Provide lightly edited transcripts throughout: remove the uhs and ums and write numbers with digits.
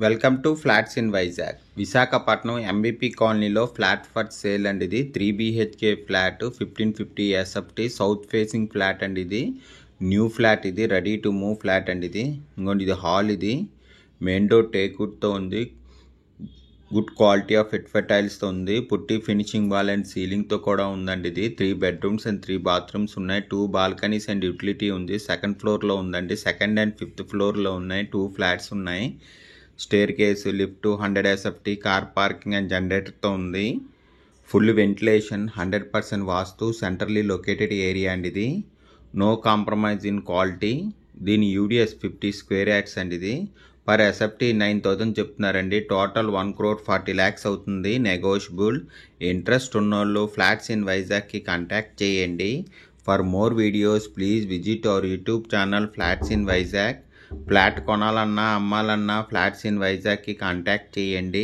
Welcome to flats in Vizag. Visakhapatnam MVP కాలనీలో flat for sale అండి. ఇది 3 BHK flat 1550 SFT south facing flat అండి. ఇది న్యూ ఫ్లాట్, ఇది రెడీ టు మూవ్ ఫ్లాట్ అండి. ఇది ఇంకోండి, ఇది హాల్, ఇది మెయిన్ డోర్ టేక్వుడ్తో ఉంది. గుడ్ క్వాలిటీ ఆఫ్ టైల్స్తో ఉంది. పుట్టి ఫినిషింగ్ వాల్ అండ్ సీలింగ్తో కూడా ఉందండి. ఇది 3 bedrooms అండ్ 3 bathrooms ఉన్నాయి. 2 balconies అండ్ యూటిలిటీ ఉంది. సెకండ్ ఫ్లోర్లో ఉందండి. సెకండ్ అండ్ ఫిఫ్త్ ఫ్లోర్లో ఉన్నాయి. 2 flats ఉన్నాయి. Staircase, lift, 100 SFT, car parking and జనరేటర్తో ఉంది. Full ventilation, 100% vastu, centrally located area అండి. ఇది నో కాంప్రమైజ్ ఇన్ క్వాలిటీ. దీని యూడిఎస్ 50 square yards అండి. ఇది పర్ SFT 9,000 చెప్తున్నారండి. టోటల్ 1,40,00,000 అవుతుంది. నెగోషియబుల్. ఇంట్రెస్ట్ ఉన్నోళ్ళు ఫ్లాట్స్ ఇన్ వైజాగ్కి కాంటాక్ట్ చేయండి. For more videos please visit our YouTube channel flats in Vizag. Flat కొనాలన్నా అమ్మాలన్నా ఫ్లాట్స్ ఇన్ వైజాగ్కి కాంటాక్ట్ చేయండి.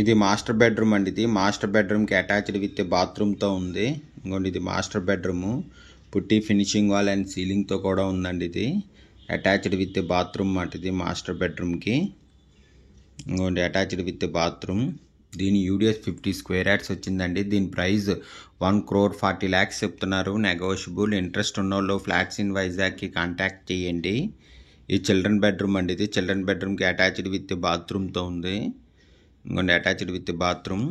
ఇది మాస్టర్ బెడ్రూమ్ అండి. ఇది మాస్టర్ బెడ్రూమ్కి అటాచ్డ్ విత్ బాత్రూమ్తో ఉంది. ఇంకోండి, ఇది master bedroom. Putty finishing wall and సీలింగ్తో కూడా ఉందండి. ఇది అటాచ్డ్ విత్ బాత్రూమ్ మాట. ఇది మాస్టర్ బెడ్రూమ్కి. ఇంకోండి, అటాచ్డ్ విత్ బాత్రూమ్. దీని యూడిఎస్ 50 square yards వచ్చిందండి. దీని ప్రైస్ 1,40,00,000 చెప్తున్నారు. నెగోషియబుల్. ఇంట్రెస్ట్ ఉన్నోళ్ళు ఫ్లాట్స్ ఇన్ వైజాగ్కి కాంటాక్ట్ చేయండి. ఇది చిల్డ్రన్ బెడ్రూమ్ అండి. ఇది చిల్డ్రన్ బెడ్రూమ్కి అటాచ్డ్ విత్ బాత్రూమ్తో ఉంది. ఇంకోండి, అటాచ్డ్ విత్ బాత్రూమ్.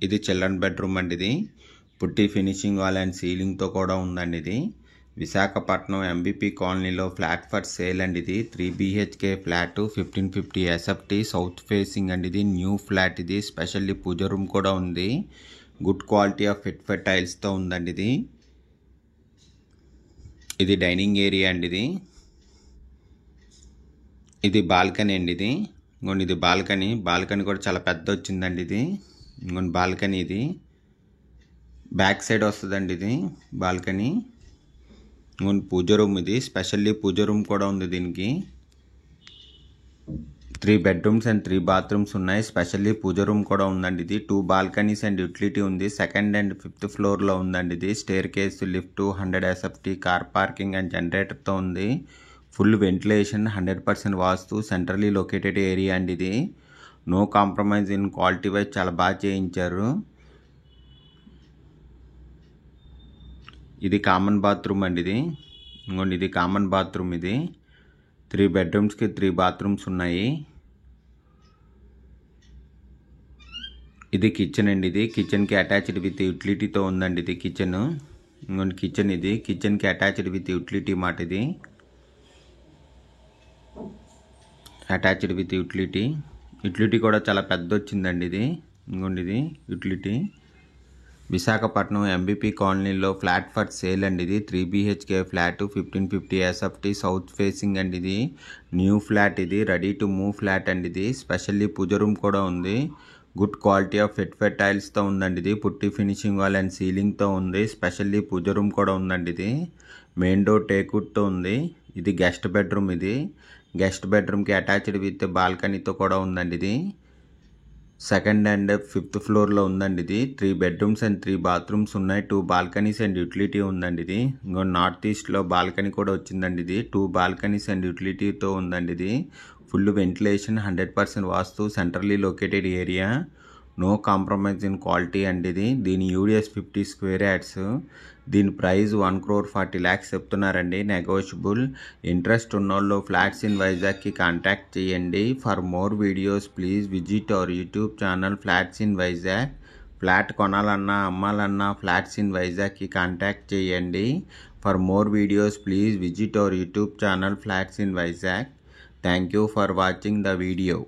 ఇది చిల్డ్రన్ బెడ్రూమ్ అండి. ఇది పుట్టి ఫినిషింగ్ వాల్ అండ్ సీలింగ్తో కూడా ఉందండి. ఇది విశాఖపట్నం ఎంబీపీ కాలనీలో ఫ్లాట్ ఫర్ సేల్ అండి. ఇది 3 BHK flat 1550 SFT south facing అండి. ఇది న్యూ ఫ్లాట్. ఇది స్పెషల్లీ పూజ రూమ్ కూడా ఉంది. గుడ్ క్వాలిటీ ఆఫ్ టైల్స్తో ఉందండి. ఇది డైనింగ్ ఏరియా అండి. ఇది బాల్కనీ అండి. ఇది ఇంకోండి, ఇది బాల్కనీ కూడా చాలా పెద్ద వచ్చిందండి. ఇది ఇంకోండి బాల్కనీ. ఇది బ్యాక్ సైడ్ వస్తుందండి. ఇది బాల్కనీ. ఇంకోండి పూజ రూమ్. ఇది స్పెషల్లీ పూజ రూమ్ కూడా ఉంది. దీనికి 3 bedrooms అండ్ 3 bathrooms ఉన్నాయి. స్పెషల్లీ పూజ రూమ్ కూడా ఉందండి. ఇది 2 balconies అండ్ యూటిలిటీ ఉంది. సెకండ్ అండ్ ఫిఫ్త్ ఫ్లోర్లో ఉందండి. ఇది staircase, lift, 100 SFT, car parking and జనరేటర్తో ఉంది. Full ventilation, 100% vastu, centrally located area అండి. ఇది no compromise in quality wise చాలా బాగా చేయించారు. ఇది కామన్ బాత్రూమ్ అండి. ఇది ఇంకోండి, ఇది కామన్ బాత్రూమ్. ఇది 3 bedroomsకి 3 bathrooms ఉన్నాయి. ఇది కిచెన్ అండి. ఇది కిచెన్కి అటాచ్డ్ విత్ యూటిలిటీతో ఉందండి. ఇది కిచెన్. ఇంకోండి కిచెన్. ఇది కిచెన్కి అటాచ్డ్ విత్ యూటిలిటీ మాట. ఇది అటాచ్డ్ విత్ యూటిలిటీ కూడా చాలా పెద్ద వచ్చిందండి. ఇది ఇంకోండి, ఇది యూటిలిటీ. విశాఖపట్నం ఎంబీపీ కాలనీలో ఫ్లాట్ ఫర్ సేల్ అండి. ఇది 3 BHK flat 1550 SFT south facing అండి. ఇది న్యూ ఫ్లాట్. ఇది రెడీ టు మూవ్ ఫ్లాట్ అండి. ఇది స్పెషల్లీ పూజ రూమ్ కూడా ఉంది. గుడ్ క్వాలిటీ ఆఫ్ టైల్స్తో ఉందండి. ఇది పుట్టి ఫినిషింగ్ వాల్ అండ్ సీలింగ్తో ఉంది. స్పెషల్లీ పూజ రూమ్ కూడా ఉందండి. ఇది మెయిన్ డోర్ టేక్వుడ్తో ఉంది. ఇది గెస్ట్ బెడ్రూమ్. ఇది గెస్ట్ బెడ్రూమ్కి అటాచ్డ్ విత్ బాల్కనీతో కూడా ఉందండి. ఇది సెకండ్ అండ్ ఫిఫ్త్ ఫ్లోర్లో ఉందండి. ఇది 3 bedrooms అండ్ 3 bathrooms ఉన్నాయి. 2 balconies అండ్ యూటిలిటీ ఉందండి. ఇది ఇంకో నార్త్ ఈస్ట్లో బాల్కనీ కూడా వచ్చిందండి. ఇది 2 balconies అండ్ యూటిలిటీతో ఉందండి. ఇది full ventilation, 100% vastu, centrally located area, no compromise in quality అండి. ఇది దీని యూడిఎస్ 50 square yards. దీని ప్రైస్ 1,40,00,000 చెప్తున్నారండి. నెగోషియబుల్. ఇంట్రెస్ట్ ఉన్నోళ్ళు ఫ్లాట్స్ ఇన్ వైజాగ్కి కాంటాక్ట్ చేయండి. For more videos please visit our YouTube channel flats in Vizag. Flat కొనాలన్నా అమ్మాలన్నా ఫ్లాట్స్ ఇన్ వైజాగ్కి కాంటాక్ట్ చేయండి. For more videos please visit our YouTube channel flats in Vizag. Thank you for watching the video.